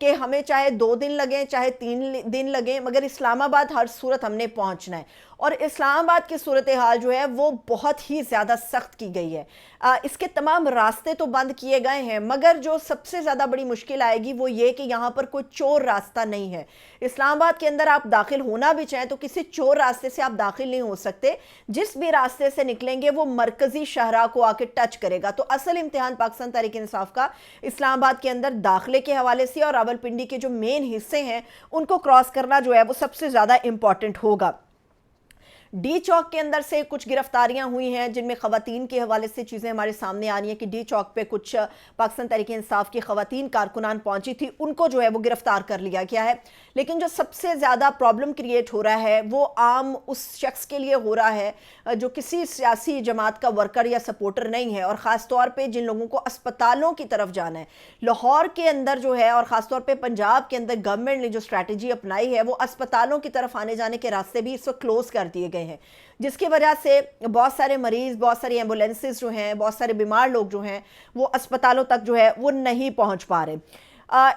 کہ ہمیں چاہے 2 دن لگیں چاہے 3 دن لگیں مگر اسلام آباد ہر صورت ہم نے پہنچنا ہے. اور اسلام آباد کی صورتحال جو ہے وہ بہت ہی زیادہ سخت کی گئی ہے. اس کے تمام راستے تو بند کیے گئے ہیں مگر جو سب سے زیادہ بڑی مشکل آئے گی وہ یہ کہ یہاں پر کوئی چور راستہ نہیں ہے. اسلام آباد کے اندر آپ داخل ہونا بھی چاہیں تو کسی چور راستے سے آپ داخل نہیں ہو سکتے. جس بھی راستے سے نکلیں گے وہ مرکزی شہرہ کو آ کے ٹچ کرے گا. تو اصل امتحان پاکستان تحریک انصاف کا اسلام آباد کے اندر داخلے کے حوالے سے اور راولپنڈی کے جو مین حصے ہیں ان کو کراس کرنا جو ہے وہ سب سے زیادہ امپورٹنٹ ہوگا. ڈی چوک کے اندر سے کچھ گرفتاریاں ہوئی ہیں جن میں خواتین کے حوالے سے چیزیں ہمارے سامنے آ رہی ہیں کہ ڈی چوک پہ کچھ پاکستان تحریک انصاف کی خواتین کارکنان پہنچی تھی, ان کو جو ہے وہ گرفتار کر لیا گیا ہے. لیکن جو سب سے زیادہ پرابلم کریٹ ہو رہا ہے وہ عام اس شخص کے لیے ہو رہا ہے جو کسی سیاسی جماعت کا ورکر یا سپورٹر نہیں ہے, اور خاص طور پہ جن لوگوں کو اسپتالوں کی طرف جانا ہے. لاہور کے اندر جو ہے اور خاص طور پہ پنجاب کے اندر گورنمنٹ نے جو اسٹریٹجی اپنائی ہے وہ اسپتالوں کی طرف آنے جانے کے راستے بھی اس وقت کلوز کر دیے گئے ہیں, جس کی وجہ سے بہت سارے مریض, بہت ساری ایمبولینسز جو ہیں, بہت سارے بیمار لوگ جو ہیں وہ اسپتالوں تک جو ہے وہ نہیں پہنچ پا رہے.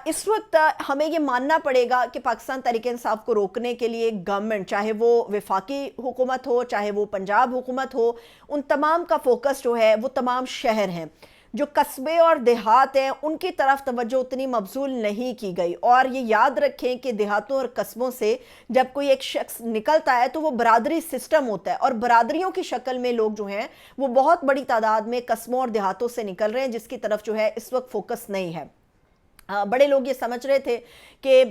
اس وقت ہمیں یہ ماننا پڑے گا کہ پاکستان تحریک انصاف کو روکنے کے لیے گورنمنٹ, چاہے وہ وفاقی حکومت ہو چاہے وہ پنجاب حکومت ہو, ان تمام کا فوکس جو ہے وہ تمام شہر ہیں. جو قصبے اور دیہات ہیں ان کی طرف توجہ اتنی مبذول نہیں کی گئی. اور یہ یاد رکھیں کہ دیہاتوں اور قصبوں سے جب کوئی ایک شخص نکلتا ہے تو وہ برادری سسٹم ہوتا ہے, اور برادریوں کی شکل میں لوگ جو ہیں وہ بہت بڑی تعداد میں قصبوں اور دیہاتوں سے نکل رہے ہیں, جس کی طرف جو ہے اس وقت فوکس نہیں ہے. بڑے لوگ یہ سمجھ رہے تھے کہ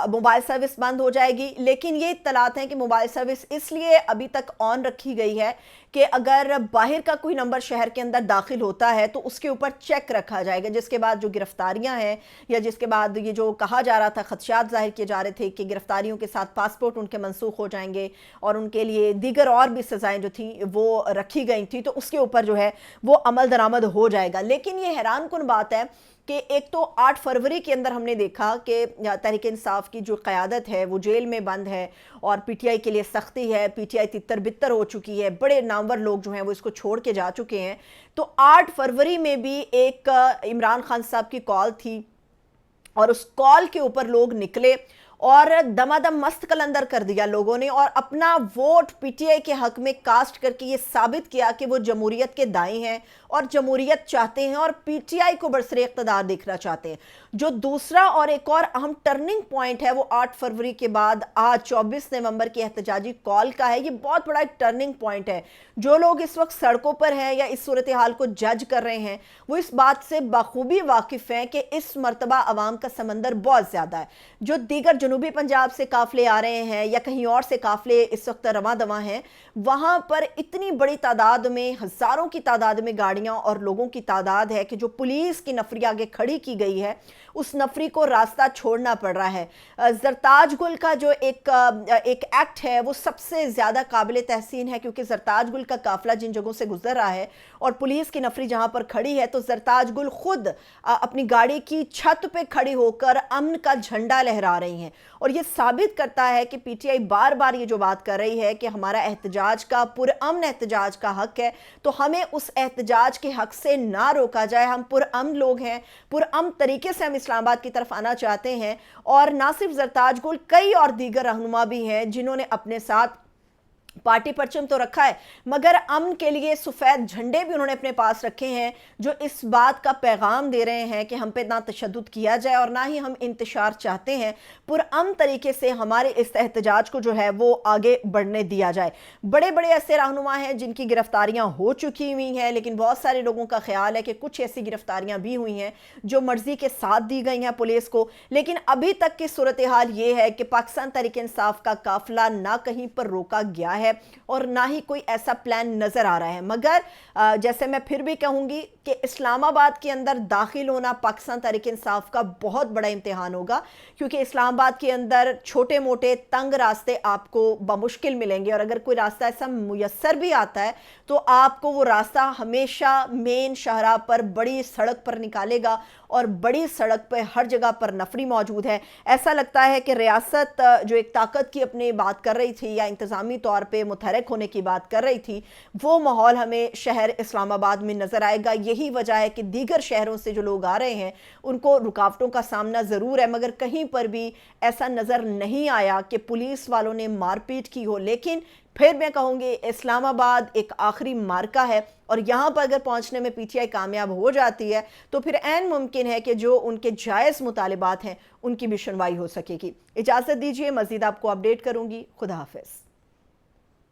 موبائل سروس بند ہو جائے گی, لیکن یہ اطلاعات ہیں کہ موبائل سروس اس لیے ابھی تک آن رکھی گئی ہے کہ اگر باہر کا کوئی نمبر شہر کے اندر داخل ہوتا ہے تو اس کے اوپر چیک رکھا جائے گا, جس کے بعد جو گرفتاریاں ہیں یا جس کے بعد یہ جو کہا جا رہا تھا, خدشات ظاہر کیے جا رہے تھے کہ گرفتاریوں کے ساتھ پاسپورٹ ان کے منسوخ ہو جائیں گے اور ان کے لیے دیگر اور بھی سزائیں جو تھیں وہ رکھی گئی تھیں, تو اس کے اوپر جو ہے وہ عمل درآمد ہو جائے گا. لیکن یہ حیران کن بات ہے کہ ایک تو 8 فروری کے اندر ہم نے دیکھا کہ تحریک انصاف کی جو قیادت ہے وہ جیل میں بند ہے اور پی ٹی آئی کے لیے سختی ہے, پی ٹی آئی تتر بتر ہو چکی ہے, بڑے نامور لوگ جو ہیں وہ اس کو چھوڑ کے جا چکے ہیں. تو 8 فروری میں بھی ایک عمران خان صاحب کی کال تھی اور اس کال کے اوپر لوگ نکلے اور دمادم مست کلندر کر دیا لوگوں نے, اور اپنا ووٹ پی ٹی آئی کے حق میں کاسٹ کر کے یہ ثابت کیا کہ وہ جمہوریت کے دائیں ہیں اور جمہوریت چاہتے ہیں اور پی ٹی آئی کو برسر اقتدار دیکھنا چاہتے ہیں. جو دوسرا اور ایک اور اہم ٹرننگ پوائنٹ ہے وہ 8 فروری کے بعد آج 24 نومبر کی احتجاجی کال کا ہے. یہ بہت بڑا ایک ٹرننگ پوائنٹ ہے. جو لوگ اس وقت سڑکوں پر ہیں یا اس صورتحال کو جج کر رہے ہیں وہ اس بات سے بخوبی واقف ہیں کہ اس مرتبہ عوام کا سمندر بہت زیادہ ہے. جو دیگر جنوبی پنجاب سے قافلے آ رہے ہیں یا کہیں اور سے قافلے اس وقت رواں دواں ہیں, وہاں پر اتنی بڑی تعداد میں, ہزاروں کی تعداد میں گاڑیاں اور لوگوں کی تعداد ہے کہ جو پولیس کی نفری آگے کھڑی کی گئی ہے اس نفری کو راستہ چھوڑنا پڑ رہا ہے. زرتاج گل کا جو ایک ایکٹ ہے وہ سب سے زیادہ قابل تحسین ہے, کیونکہ زرتاج گل کا قافلہ جن جگہوں سے گزر رہا ہے اور پولیس کی نفری جہاں پر کھڑی ہے تو زرتاج گل خود اپنی گاڑی کی چھت پہ کھڑی ہو کر امن کا جھنڈا لہرا رہی ہیں. اور یہ ثابت کرتا ہے کہ پی ٹی آئی بار بار یہ جو بات کر رہی ہے کہ ہمارا احتجاج کا پرامن احتجاج کا حق ہے, تو ہمیں اس احتجاج کے حق سے نہ روکا جائے. ہم پرامن لوگ ہیں, پرامن طریقے سے ہم اسلام آباد کی طرف آنا چاہتے ہیں. اور نہ صرف زرتاج گل, کئی اور دیگر رہنما بھی ہیں جنہوں نے اپنے ساتھ پارٹی پرچم تو رکھا ہے مگر امن کے لیے سفید جھنڈے بھی انہوں نے اپنے پاس رکھے ہیں, جو اس بات کا پیغام دے رہے ہیں کہ ہم پہ نہ تشدد کیا جائے اور نہ ہی ہم انتشار چاہتے ہیں. پرامن طریقے سے ہمارے اس احتجاج کو جو ہے وہ آگے بڑھنے دیا جائے. بڑے بڑے ایسے رہنما ہیں جن کی گرفتاریاں ہو چکی ہوئی ہیں, لیکن بہت سارے لوگوں کا خیال ہے کہ کچھ ایسی گرفتاریاں بھی ہوئی ہیں جو مرضی کے ساتھ دی گئی ہیں پولیس کو. لیکن ابھی تک کی صورتحال یہ ہے کہ پاکستان تحریک انصاف کا قافلہ نہ کہیں پر روکا گیا ہے اور نہ ہی کوئی ایسا پلان نظر آ رہا ہے. مگر جیسے میں پھر بھی کہوں گی کہ اسلام آباد کے اندر داخل ہونا پاکستان تحریک انصاف کا بہت بڑا امتحان ہوگا, کیونکہ اسلام آباد کے اندر چھوٹے موٹے تنگ راستے آپ کو بمشکل ملیں گے, اور اگر کوئی راستہ ایسا میسر بھی آتا ہے تو آپ کو وہ راستہ ہمیشہ مین شاہراہ پر, بڑی سڑک پر نکالے گا اور بڑی سڑک پہ ہر جگہ پر نفری موجود ہے۔ ایسا لگتا ہے کہ ریاست جو ایک طاقت کی اپنی بات کر رہی تھی یا انتظامی طور پہ متحرک ہونے کی بات کر رہی تھی، وہ ماحول ہمیں شہر اسلام آباد میں نظر آئے گا۔ یہی وجہ ہے کہ دیگر شہروں سے جو لوگ آ رہے ہیں ان کو رکاوٹوں کا سامنا ضرور ہے، مگر کہیں پر بھی ایسا نظر نہیں آیا کہ پولیس والوں نے مار پیٹ کی ہو۔ لیکن پھر میں کہوں گی اسلام آباد ایک آخری مارکہ ہے، اور یہاں پر اگر پہنچنے میں پی ٹی آئی کامیاب ہو جاتی ہے تو پھر عین ممکن ہے کہ جو ان کے جائز مطالبات ہیں ان کی بھی سنوائی ہو سکے گی۔ اجازت دیجیے، مزید آپ کو اپڈیٹ کروں گی۔ خدا حافظ۔